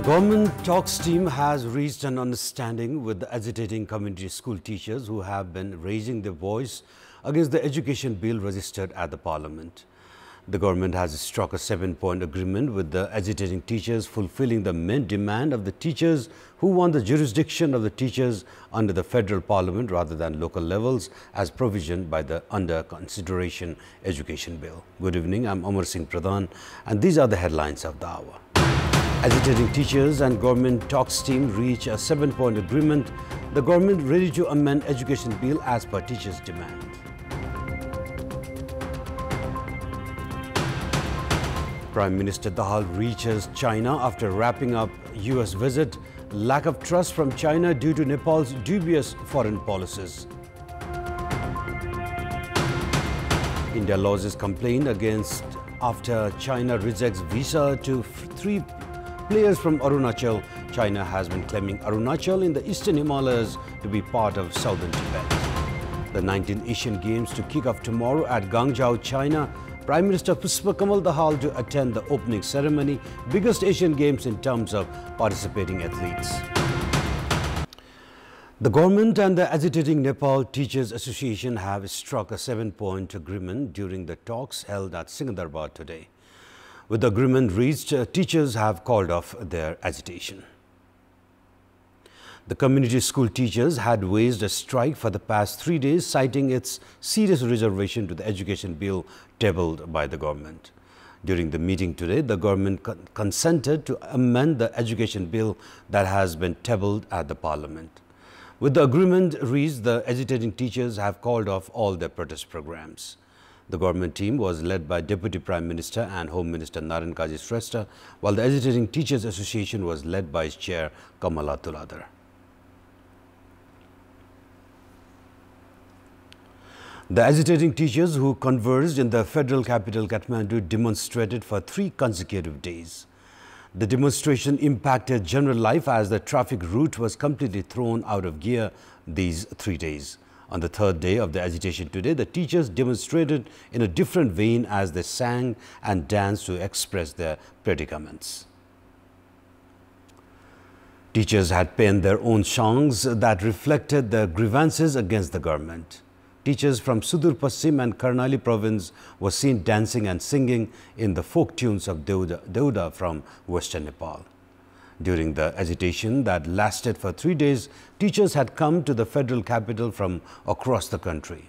The government talks team has reached an understanding with the agitating community school teachers who have been raising their voice against the education bill registered at the parliament. The government has struck a 7-point agreement with the agitating teachers, fulfilling the main demand of the teachers who want the jurisdiction of the teachers under the federal parliament rather than local levels as provisioned by the under consideration education bill. Good evening, I'm Amar Singh Pradhan and these are the headlines of the hour. Agitating teachers and government talks team reach a 7-point agreement. The government ready to amend education bill as per teachers' demand. Prime Minister Dahal reaches China after wrapping up US visit. Lack of trust from China due to Nepal's dubious foreign policies. India lodges complaint against after China rejects visa to 3 players from Arunachal. China has been claiming Arunachal in the eastern Himalayas to be part of southern Tibet. The 19th Asian Games to kick off tomorrow at Guangzhou, China. Prime Minister Pushpa Kamal Dahal to attend the opening ceremony, biggest Asian Games in terms of participating athletes. The government and the agitating Nepal Teachers Association have struck a 7-point agreement during the talks held at Secunderabad today. With the agreement reached, teachers have called off their agitation. The community school teachers had waged a strike for the past 3 days, citing its serious reservation to the education bill tabled by the government. During the meeting today, the government consented to amend the education bill that has been tabled at the parliament. With the agreement reached, the agitating teachers have called off all their protest programs. The government team was led by Deputy Prime Minister and Home Minister Naren Kaji Shrestha, while the agitating Teachers Association was led by its chair Kamal. The agitating teachers who converged in the federal capital Kathmandu demonstrated for 3 consecutive days. The demonstration impacted general life as the traffic route was completely thrown out of gear these 3 days. On the 3rd day of the agitation today, the teachers demonstrated in a different vein as they sang and danced to express their predicaments. Teachers had penned their own songs that reflected their grievances against the government. Teachers from Sudur Paschim and Karnali province were seen dancing and singing in the folk tunes of Deuda from western Nepal. During the agitation that lasted for 3 days, teachers had come to the federal capital from across the country.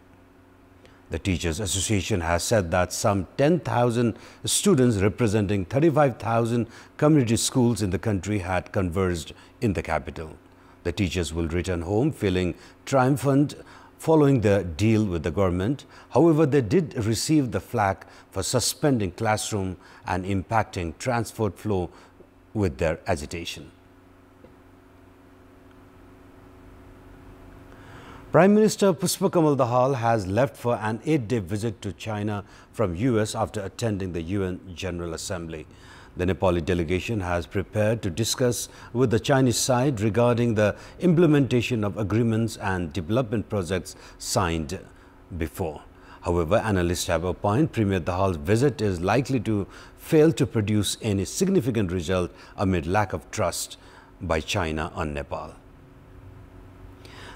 The Teachers Association has said that some 10,000 students representing 35,000 community schools in the country had converged in the capital. The teachers will return home feeling triumphant following the deal with the government. However, they did receive the flack for suspending classroom and impacting transport flow with their agitation. Prime Minister Pushpa Kamal Dahal has left for an 8-day visit to China from US after attending the UN General Assembly. The Nepali delegation has prepared to discuss with the Chinese side regarding the implementation of agreements and development projects signed before. However, analysts have opined Premier Dahal's visit is likely to fail to produce any significant result amid lack of trust by China on Nepal.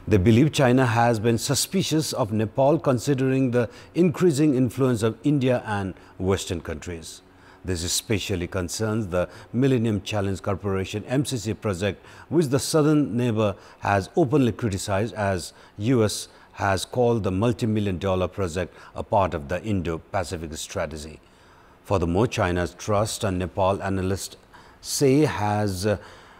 They believe China has been suspicious of Nepal considering the increasing influence of India and Western countries. This especially concerns the Millennium Challenge Corporation MCC project, which the southern neighbor has openly criticized as US has called the multi-million-dollar project a part of the Indo-Pacific strategy. Furthermore, China's trust on Nepal, analysts say, has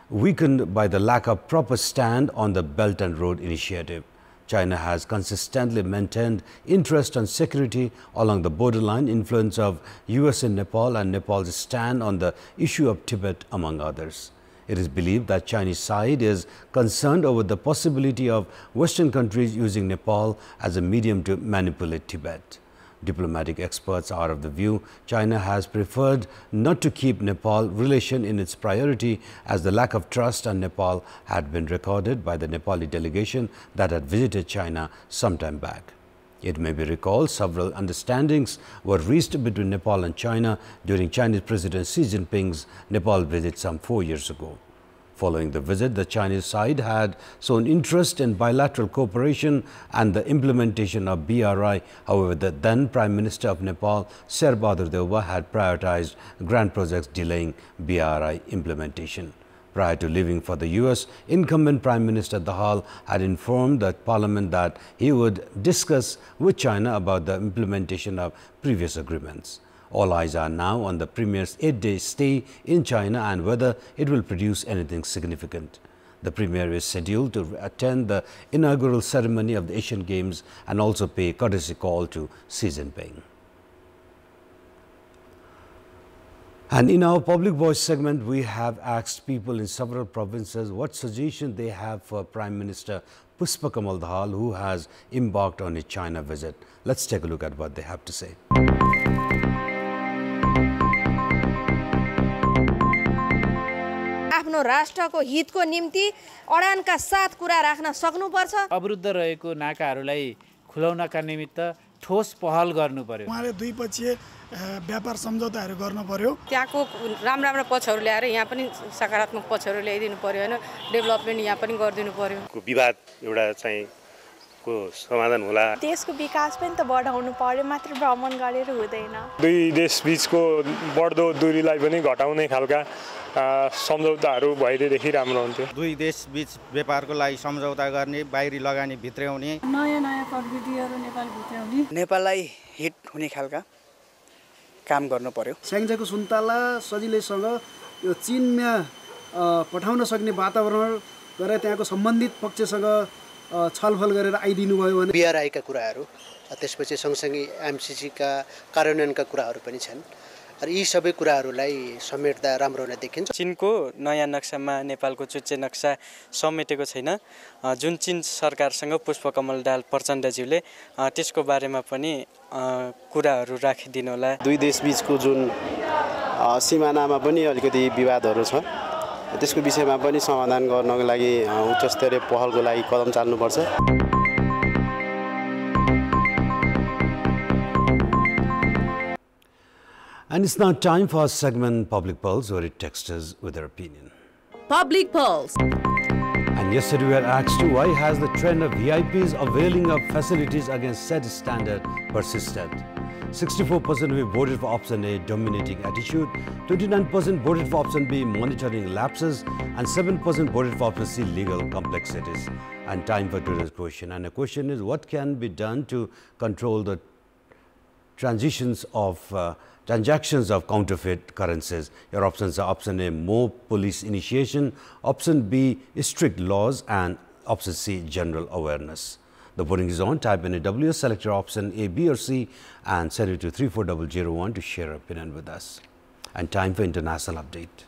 weakened by the lack of proper stand on the Belt and Road Initiative. China has consistently maintained interest on security along the borderline, influence of US in Nepal and Nepal's stand on the issue of Tibet, among others. It is believed that Chinese side is concerned over the possibility of Western countries using Nepal as a medium to manipulate Tibet. Diplomatic experts are of the view China has preferred not to keep Nepal relation in its priority as the lack of trust on Nepal had been recorded by the Nepali delegation that had visited China some time back. It may be recalled several understandings were reached between Nepal and China during Chinese President Xi Jinping's Nepal visit some 4 years ago. Following the visit, the Chinese side had shown interest in bilateral cooperation and the implementation of BRI. However, the then Prime Minister of Nepal, Sher Bahadur Deuba, had prioritized grand projects delaying BRI implementation. Prior to leaving for the US, incumbent Prime Minister Dahal had informed the Parliament that he would discuss with China about the implementation of previous agreements. All eyes are now on the Premier's 8-day stay in China and whether it will produce anything significant. The Premier is scheduled to attend the inaugural ceremony of the Asian Games and also pay a courtesy call to Xi Jinping. And in our Public Voice segment, we have asked people in several provinces what suggestion they have for Prime Minister Pushpa Kamal Dahal, who has embarked on a China visit. Let's take a look at what they have to say. आफ्नो राष्ट्रको हितको निम्ति अडानका साथ कुरा राख्न सक्नुपर्छ। अवरुद्ध रहेको नाकाहरूलाई खुलाउनका निमित्त ठोस पहल गर्नु पर्यो। उहाँले द्विपक्षीय व्यापार सम्झौताहरू गर्न पर्यो। त्यहाँको राम्रो पक्षहरू ल्याएर यहाँ पनि सकारात्मक पक्षहरू ल्याइदिनु पर्यो हैन, डेभलपमेन्ट यहाँ पनि गरिदिनु पर्यो। विवाद एउटा चाहिँ को समाधान होला। देशको विकास पनि त बढाउनु पर्यो, मात्र भ्रमण गरेर हुँदैन। दुई देश बीचको बढ्दो दूरीलाई पनि घटाउने खालका सम्झौताहरू भइदिएदेखि राम्रो हुन्थ्यो। दुई देश बीच व्यापारको लागि सम्झौता गर्ने, बाहिरी लगानी भित्र्याउने, नयाँ प्रविधिहरू नेपाल भित्र्याउने, नेपाललाई हिट हुने खालका काम गर्नु पर्यो। स्याङ्जाको सुन्तला सजिलैसँग यो चीनमा पठाउन सक्ने वातावरण गरेर त्यहाँको सम्बन्धित पक्षसँग छलफल गरेर आइदिनु भयो भने BRI का कुराहरू, त्यसपछि सँगसँगै MCC का कार्यान्वयनका कुराहरू पनि छन्। र यी सबै कुराहरूलाई समेट्दा राम्रो हुन देखिन्छ। चीनको नयाँ नक्सामा नेपालको चुच्चे नक्सा समेटेको छैन। जुन चीन सरकारसँग पुष्पकमल दाहाल प्रचण्डज्यूले त्यसको बारेमा पनि कुराहरू राखिदिनु होला। दुई देश बीचको जुन सीमानामा पनि अलिकति विवादहरू छ, त्यसको विषयमा पनि समाधान गर्नको लागि उच्च स्तरीय पहलको लागि कदम चाल्नुपर्छ। And it's now time for our segment Public Pulse, where it texters with their opinion. Public Pulse. And yesterday we were asked to why has the trend of VIPs availing of facilities against set standard persisted. 64% of you voted for option A, dominating attitude. 29% voted for option B, monitoring lapses, and 7% voted for option C, legal complexities. And time for today's question. And the question is, what can be done to control the transactions of counterfeit currencies? Your options are option A, more police initiation, option B, strict laws, and option C, general awareness. The voting is on. Type in a WS, select your option A, B or C and send it to 34001 to share your opinion with us. And time for international update.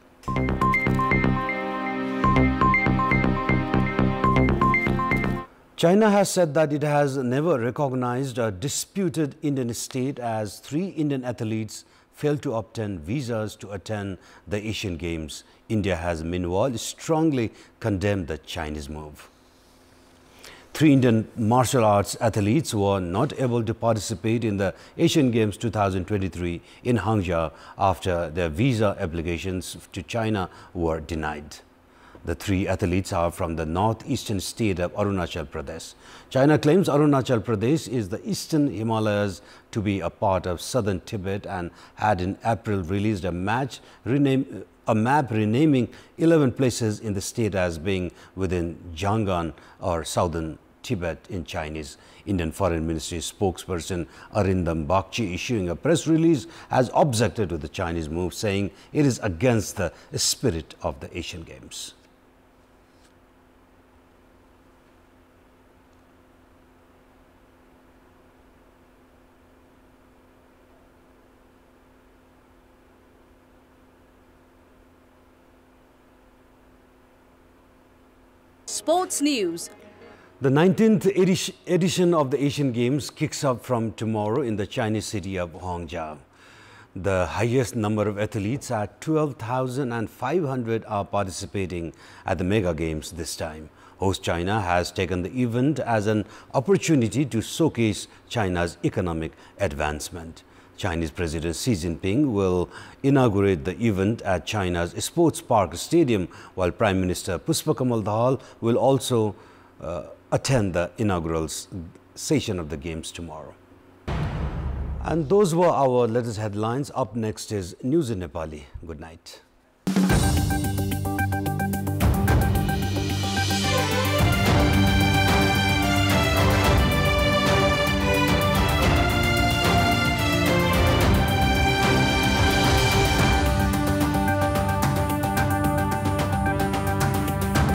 China has said that it has never recognized a disputed Indian state as 3 Indian athletes failed to obtain visas to attend the Asian Games. India has meanwhile strongly condemned the Chinese move. 3 Indian martial arts athletes were not able to participate in the Asian Games 2023 in Hangzhou after their visa applications to China were denied. The 3 athletes are from the northeastern state of Arunachal Pradesh. China claims Arunachal Pradesh is the eastern Himalayas to be a part of southern Tibet and had in April released a map renaming 11 places in the state as being within Jiangnan or southern Tibet in Chinese. Indian Foreign Ministry spokesperson Arindam Bagchi, issuing a press release, has objected to the Chinese move, saying it is against the spirit of the Asian Games. Sports news. The 19th edition of the Asian Games kicks off from tomorrow in the Chinese city of Hangzhou. The highest number of athletes at 12,500 are participating at the mega games this time. Host China has taken the event as an opportunity to showcase China's economic advancement. Chinese President Xi Jinping will inaugurate the event at China's Sports Park Stadium, while Prime Minister Pushpa Kamal Dahal will also attend the inaugural session of the Games tomorrow. And those were our latest headlines. Up next is News in Nepali. Good night.